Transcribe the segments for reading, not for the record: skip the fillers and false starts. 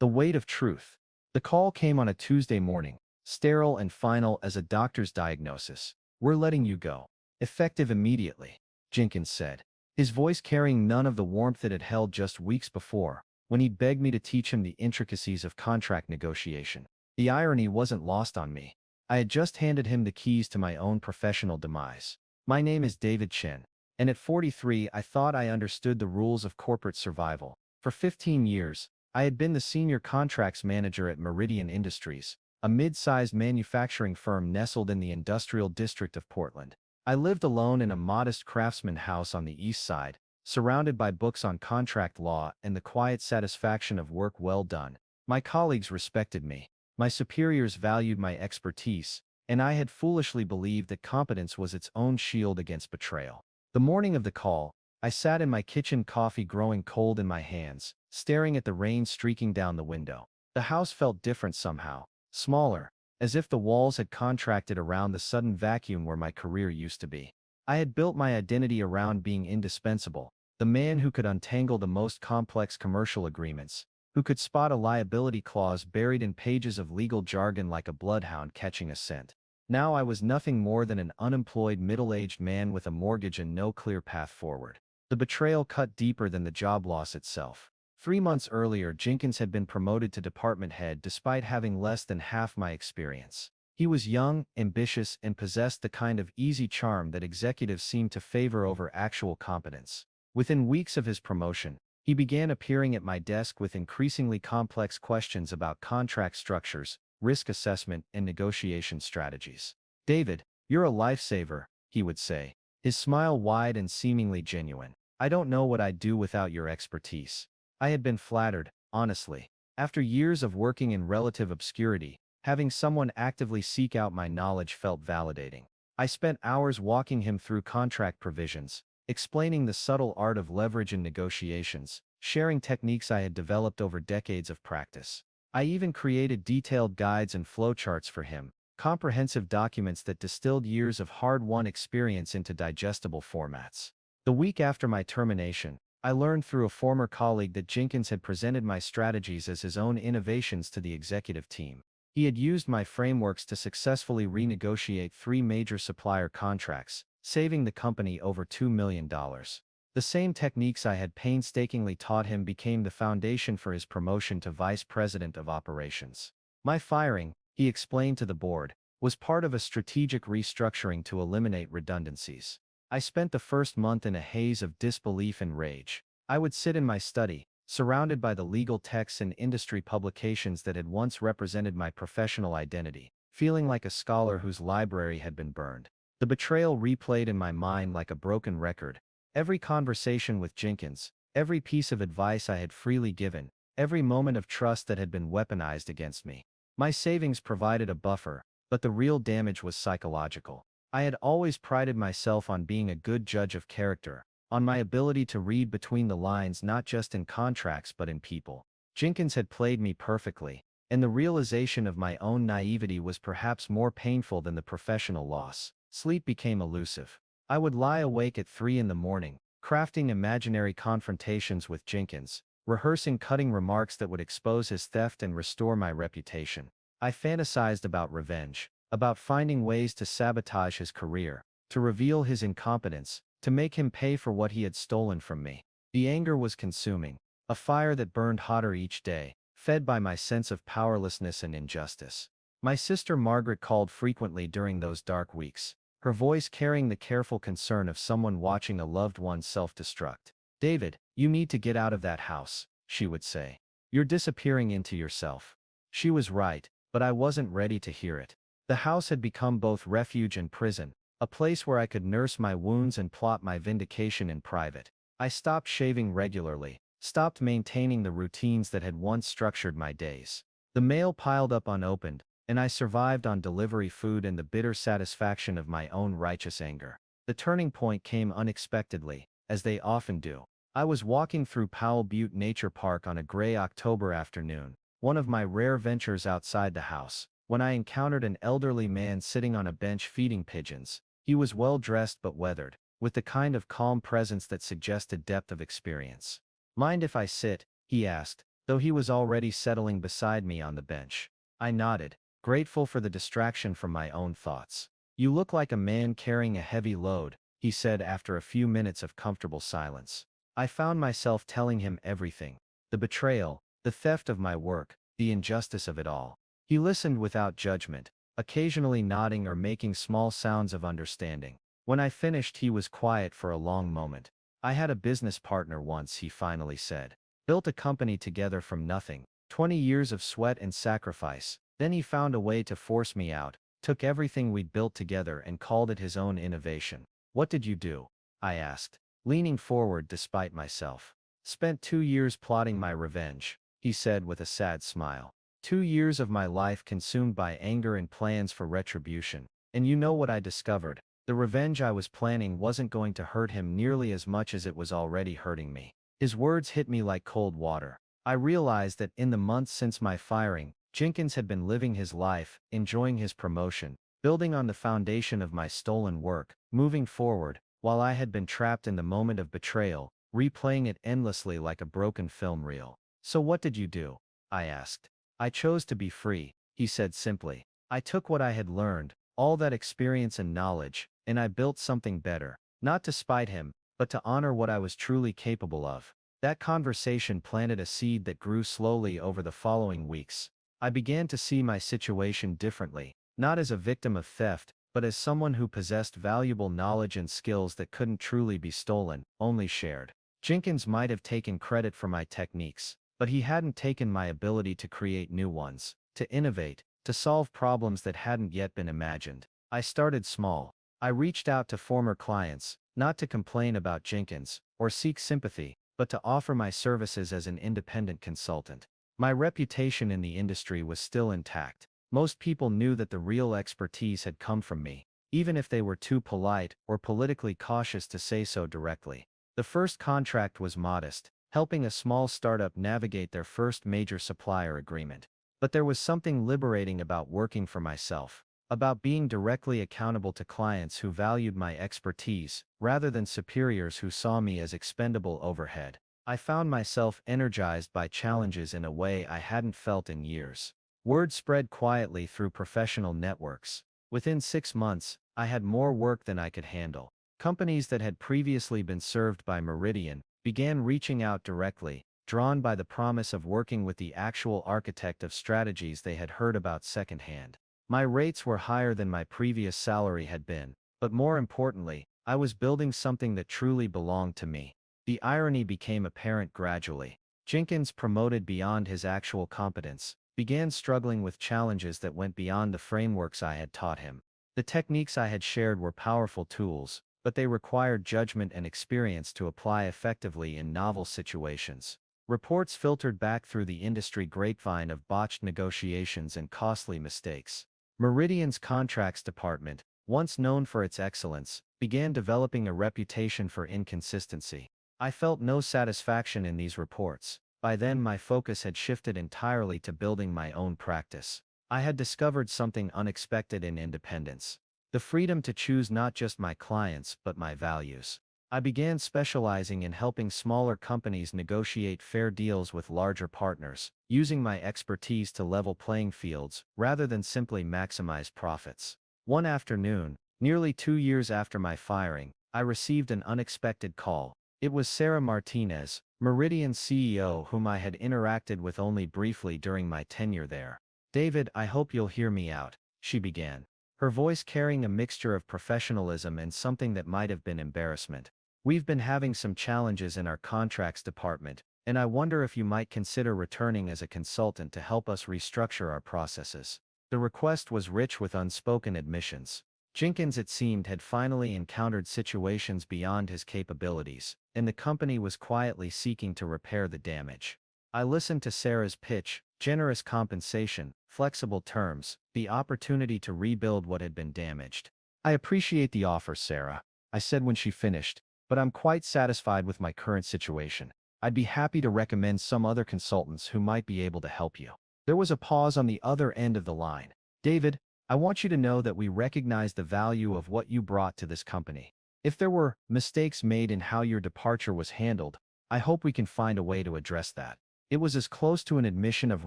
The weight of truth. The call came on a Tuesday morning, sterile and final as a doctor's diagnosis. "We're letting you go. Effective immediately," Jenkins said, his voice carrying none of the warmth it had held just weeks before, when he begged me to teach him the intricacies of contract negotiation. The irony wasn't lost on me. I had just handed him the keys to my own professional demise. My name is David Chen, and at 43 I thought I understood the rules of corporate survival. For 15 years, I had been the senior contracts manager at Meridian Industries, a mid-sized manufacturing firm nestled in the industrial district of Portland. I lived alone in a modest craftsman house on the east side, surrounded by books on contract law and the quiet satisfaction of work well done. My colleagues respected me, my superiors valued my expertise, and I had foolishly believed that competence was its own shield against betrayal. The morning of the call, I sat in my kitchen, coffee growing cold in my hands, staring at the rain streaking down the window. The house felt different somehow, smaller, as if the walls had contracted around the sudden vacuum where my career used to be. I had built my identity around being indispensable, the man who could untangle the most complex commercial agreements, who could spot a liability clause buried in pages of legal jargon like a bloodhound catching a scent. Now I was nothing more than an unemployed middle-aged man with a mortgage and no clear path forward. The betrayal cut deeper than the job loss itself. 3 months earlier, Jenkins had been promoted to department head despite having less than half my experience. He was young, ambitious, and possessed the kind of easy charm that executives seem to favor over actual competence. Within weeks of his promotion, he began appearing at my desk with increasingly complex questions about contract structures, risk assessment, and negotiation strategies. "David, you're a lifesaver," he would say, his smile wide and seemingly genuine. "I don't know what I'd do without your expertise." I had been flattered, honestly. After years of working in relative obscurity, having someone actively seek out my knowledge felt validating. I spent hours walking him through contract provisions, explaining the subtle art of leverage in negotiations, sharing techniques I had developed over decades of practice. I even created detailed guides and flowcharts for him, comprehensive documents that distilled years of hard-won experience into digestible formats. The week after my termination, I learned through a former colleague that Jenkins had presented my strategies as his own innovations to the executive team. He had used my frameworks to successfully renegotiate 3 major supplier contracts, saving the company over $2 million. The same techniques I had painstakingly taught him became the foundation for his promotion to vice president of operations. My firing, he explained to the board, was part of a strategic restructuring to eliminate redundancies. I spent the first month in a haze of disbelief and rage. I would sit in my study, surrounded by the legal texts and industry publications that had once represented my professional identity, feeling like a scholar whose library had been burned. The betrayal replayed in my mind like a broken record. Every conversation with Jenkins, every piece of advice I had freely given, every moment of trust that had been weaponized against me. My savings provided a buffer, but the real damage was psychological. I had always prided myself on being a good judge of character, on my ability to read between the lines not just in contracts but in people. Jenkins had played me perfectly, and the realization of my own naivety was perhaps more painful than the professional loss. Sleep became elusive. I would lie awake at 3 in the morning, crafting imaginary confrontations with Jenkins, rehearsing cutting remarks that would expose his theft and restore my reputation. I fantasized about revenge, about finding ways to sabotage his career, to reveal his incompetence, to make him pay for what he had stolen from me. The anger was consuming, a fire that burned hotter each day, fed by my sense of powerlessness and injustice. My sister Margaret called frequently during those dark weeks, her voice carrying the careful concern of someone watching a loved one self-destruct. "David, you need to get out of that house," she would say. "You're disappearing into yourself." She was right, but I wasn't ready to hear it. The house had become both refuge and prison, a place where I could nurse my wounds and plot my vindication in private. I stopped shaving regularly, stopped maintaining the routines that had once structured my days. The mail piled up unopened, and I survived on delivery food and the bitter satisfaction of my own righteous anger. The turning point came unexpectedly, as they often do. I was walking through Powell Butte Nature Park on a gray October afternoon, one of my rare ventures outside the house, when I encountered an elderly man sitting on a bench feeding pigeons. He was well-dressed but weathered, with the kind of calm presence that suggested depth of experience. "Mind if I sit?" he asked, though he was already settling beside me on the bench. I nodded, grateful for the distraction from my own thoughts. "You look like a man carrying a heavy load," he said after a few minutes of comfortable silence. I found myself telling him everything. The betrayal, the theft of my work, the injustice of it all. He listened without judgment, occasionally nodding or making small sounds of understanding. When I finished, he was quiet for a long moment. "I had a business partner once," he finally said. "Built a company together from nothing, 20 years of sweat and sacrifice. Then he found a way to force me out, took everything we'd built together and called it his own innovation." "What did you do?" I asked, leaning forward despite myself. "Spent 2 years plotting my revenge," he said with a sad smile. 2 years of my life consumed by anger and plans for retribution. And you know what I discovered? The revenge I was planning wasn't going to hurt him nearly as much as it was already hurting me. His words hit me like cold water. I realized that in the months since my firing, Jenkins had been living his life, enjoying his promotion, building on the foundation of my stolen work, moving forward, while I had been trapped in the moment of betrayal, replaying it endlessly like a broken film reel. "So what did you do?" I asked. "I chose to be free," he said simply. "I took what I had learned, all that experience and knowledge, and I built something better, not to spite him, but to honor what I was truly capable of." That conversation planted a seed that grew slowly over the following weeks. I began to see my situation differently, not as a victim of theft, but as someone who possessed valuable knowledge and skills that couldn't truly be stolen, only shared. Jenkins might have taken credit for my techniques, but he hadn't taken my ability to create new ones, to innovate, to solve problems that hadn't yet been imagined. I started small. I reached out to former clients, not to complain about Jenkins, or seek sympathy, but to offer my services as an independent consultant. My reputation in the industry was still intact. Most people knew that the real expertise had come from me, even if they were too polite or politically cautious to say so directly. The first contract was modest, helping a small startup navigate their first major supplier agreement. But there was something liberating about working for myself, about being directly accountable to clients who valued my expertise, rather than superiors who saw me as expendable overhead. I found myself energized by challenges in a way I hadn't felt in years. Word spread quietly through professional networks. Within 6 months, I had more work than I could handle. Companies that had previously been served by Meridian began reaching out directly, drawn by the promise of working with the actual architect of strategies they had heard about secondhand. My rates were higher than my previous salary had been, but more importantly, I was building something that truly belonged to me. The irony became apparent gradually. Jenkins, promoted beyond his actual competence, began struggling with challenges that went beyond the frameworks I had taught him. The techniques I had shared were powerful tools, but they required judgment and experience to apply effectively in novel situations. Reports filtered back through the industry grapevine of botched negotiations and costly mistakes. Meridian's contracts department, once known for its excellence, began developing a reputation for inconsistency. I felt no satisfaction in these reports. By then my focus had shifted entirely to building my own practice. I had discovered something unexpected in independence. The freedom to choose not just my clients but my values. I began specializing in helping smaller companies negotiate fair deals with larger partners, using my expertise to level playing fields rather than simply maximize profits. One afternoon, nearly 2 years after my firing, I received an unexpected call. It was Sarah Martinez, Meridian's CEO, whom I had interacted with only briefly during my tenure there. "David, I hope you'll hear me out," she began, her voice carrying a mixture of professionalism and something that might have been embarrassment. "We've been having some challenges in our contracts department, and I wonder if you might consider returning as a consultant to help us restructure our processes." The request was rich with unspoken admissions. Jenkins, it seemed, had finally encountered situations beyond his capabilities, and the company was quietly seeking to repair the damage. I listened to Sarah's pitch: generous compensation, flexible terms, the opportunity to rebuild what had been damaged. "I appreciate the offer, Sarah," I said when she finished, "but I'm quite satisfied with my current situation. I'd be happy to recommend some other consultants who might be able to help you." There was a pause on the other end of the line. "David, I want you to know that we recognize the value of what you brought to this company. If there were mistakes made in how your departure was handled, I hope we can find a way to address that." It was as close to an admission of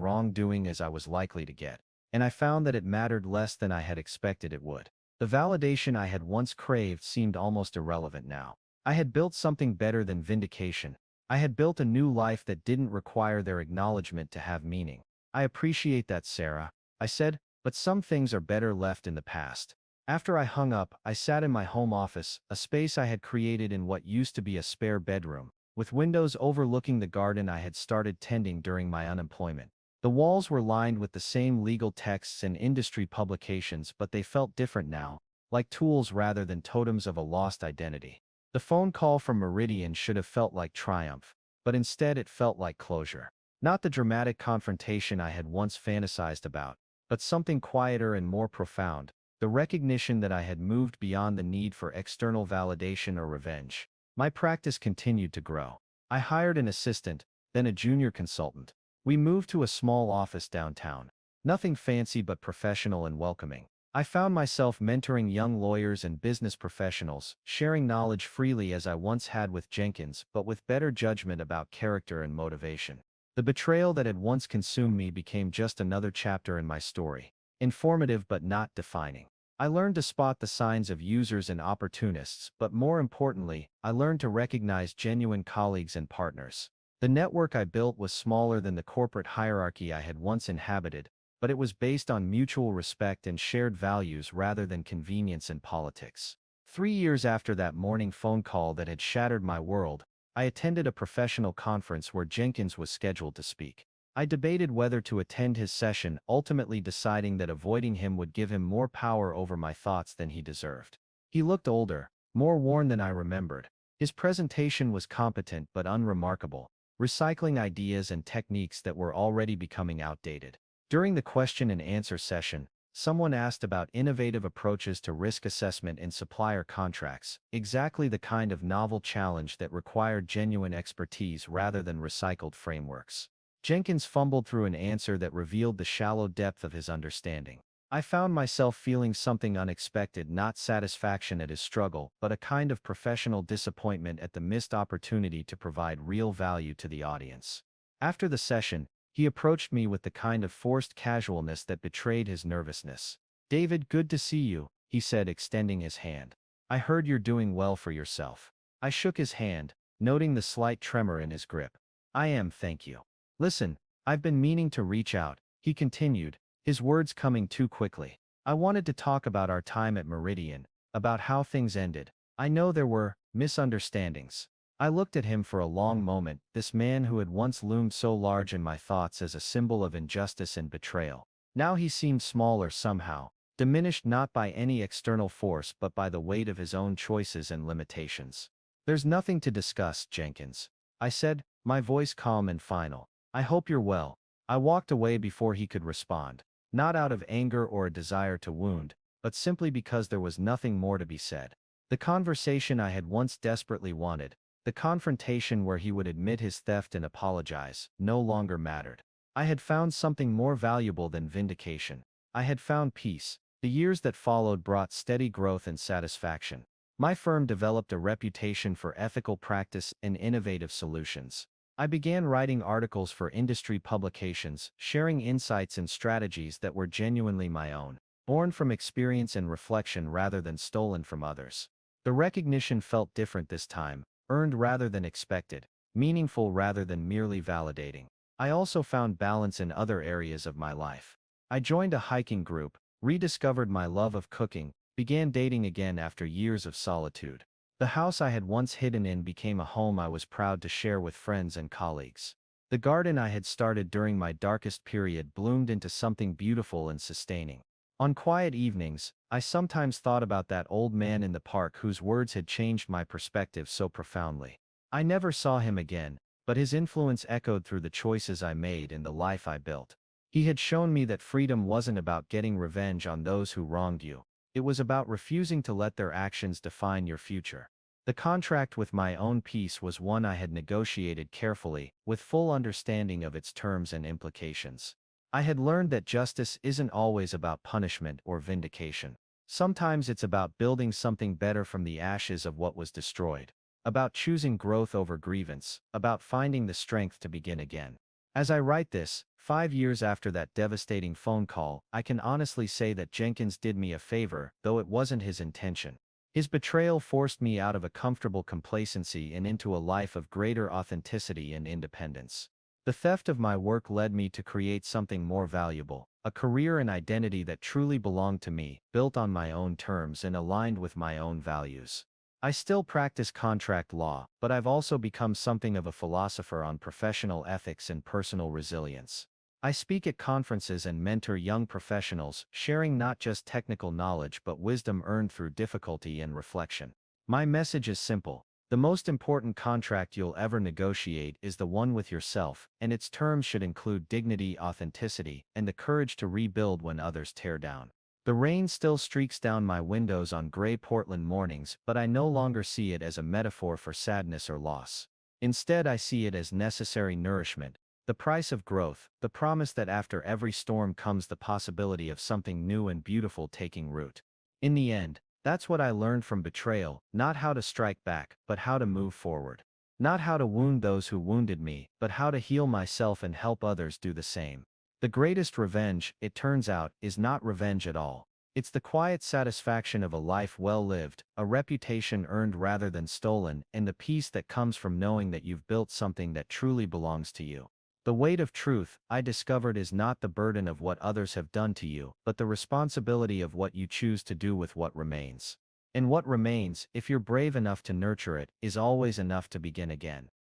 wrongdoing as I was likely to get, and I found that it mattered less than I had expected it would. The validation I had once craved seemed almost irrelevant now. I had built something better than vindication. I had built a new life that didn't require their acknowledgement to have meaning. I appreciate that, Sarah, I said, but some things are better left in the past. After I hung up, I sat in my home office, a space I had created in what used to be a spare bedroom, with windows overlooking the garden I had started tending during my unemployment. The walls were lined with the same legal texts and industry publications, but they felt different now, like tools rather than totems of a lost identity. The phone call from Meridian should have felt like triumph, but instead it felt like closure. Not the dramatic confrontation I had once fantasized about, but something quieter and more profound, the recognition that I had moved beyond the need for external validation or revenge. My practice continued to grow. I hired an assistant, then a junior consultant. We moved to a small office downtown. Nothing fancy but professional and welcoming. I found myself mentoring young lawyers and business professionals, sharing knowledge freely as I once had with Jenkins, but with better judgment about character and motivation. The betrayal that had once consumed me became just another chapter in my story. Informative but not defining. I learned to spot the signs of users and opportunists, but more importantly, I learned to recognize genuine colleagues and partners. The network I built was smaller than the corporate hierarchy I had once inhabited, but it was based on mutual respect and shared values rather than convenience and politics. 3 years after that morning phone call that had shattered my world, I attended a professional conference where Jenkins was scheduled to speak. I debated whether to attend his session, ultimately deciding that avoiding him would give him more power over my thoughts than he deserved. He looked older, more worn than I remembered. His presentation was competent but unremarkable, recycling ideas and techniques that were already becoming outdated. During the question and answer session, someone asked about innovative approaches to risk assessment in supplier contracts, exactly the kind of novel challenge that required genuine expertise rather than recycled frameworks. Jenkins fumbled through an answer that revealed the shallow depth of his understanding. I found myself feeling something unexpected, not satisfaction at his struggle, but a kind of professional disappointment at the missed opportunity to provide real value to the audience. After the session, he approached me with the kind of forced casualness that betrayed his nervousness. "David, good to see you," he said, extending his hand. "I heard you're doing well for yourself." I shook his hand, noting the slight tremor in his grip. "I am, thank you. Listen, I've been meaning to reach out," he continued, his words coming too quickly. "I wanted to talk about our time at Meridian, about how things ended. I know there were misunderstandings." I looked at him for a long moment, this man who had once loomed so large in my thoughts as a symbol of injustice and betrayal. Now he seemed smaller somehow, diminished not by any external force but by the weight of his own choices and limitations. "There's nothing to discuss, Jenkins," I said, my voice calm and final. "I hope you're well." I walked away before he could respond, not out of anger or a desire to wound, but simply because there was nothing more to be said. The conversation I had once desperately wanted, the confrontation where he would admit his theft and apologize, no longer mattered. I had found something more valuable than vindication. I had found peace. The years that followed brought steady growth and satisfaction. My firm developed a reputation for ethical practice and innovative solutions. I began writing articles for industry publications, sharing insights and strategies that were genuinely my own, born from experience and reflection rather than stolen from others. The recognition felt different this time, earned rather than expected, meaningful rather than merely validating. I also found balance in other areas of my life. I joined a hiking group, rediscovered my love of cooking, began dating again after years of solitude. The house I had once hidden in became a home I was proud to share with friends and colleagues. The garden I had started during my darkest period bloomed into something beautiful and sustaining. On quiet evenings, I sometimes thought about that old man in the park whose words had changed my perspective so profoundly. I never saw him again, but his influence echoed through the choices I made and the life I built. He had shown me that freedom wasn't about getting revenge on those who wronged you. It was about refusing to let their actions define your future. The contract with my own peace was one I had negotiated carefully, with full understanding of its terms and implications. I had learned that justice isn't always about punishment or vindication. Sometimes it's about building something better from the ashes of what was destroyed, about choosing growth over grievance, about finding the strength to begin again. As I write this, 5 years after that devastating phone call, I can honestly say that Jenkins did me a favor, though it wasn't his intention. His betrayal forced me out of a comfortable complacency and into a life of greater authenticity and independence. The theft of my work led me to create something more valuable, a career and identity that truly belonged to me, built on my own terms and aligned with my own values. I still practice contract law, but I've also become something of a philosopher on professional ethics and personal resilience. I speak at conferences and mentor young professionals, sharing not just technical knowledge but wisdom earned through difficulty and reflection. My message is simple. The most important contract you'll ever negotiate is the one with yourself, and its terms should include dignity, authenticity, and the courage to rebuild when others tear down. The rain still streaks down my windows on gray Portland mornings, but I no longer see it as a metaphor for sadness or loss. Instead, I see it as necessary nourishment, the price of growth, the promise that after every storm comes the possibility of something new and beautiful taking root. In the end, that's what I learned from betrayal, not how to strike back, but how to move forward. Not how to wound those who wounded me, but how to heal myself and help others do the same. The greatest revenge, it turns out, is not revenge at all. It's the quiet satisfaction of a life well lived, a reputation earned rather than stolen, and the peace that comes from knowing that you've built something that truly belongs to you. The weight of truth, I discovered, is not the burden of what others have done to you, but the responsibility of what you choose to do with what remains. And what remains, if you're brave enough to nurture it, is always enough to begin again.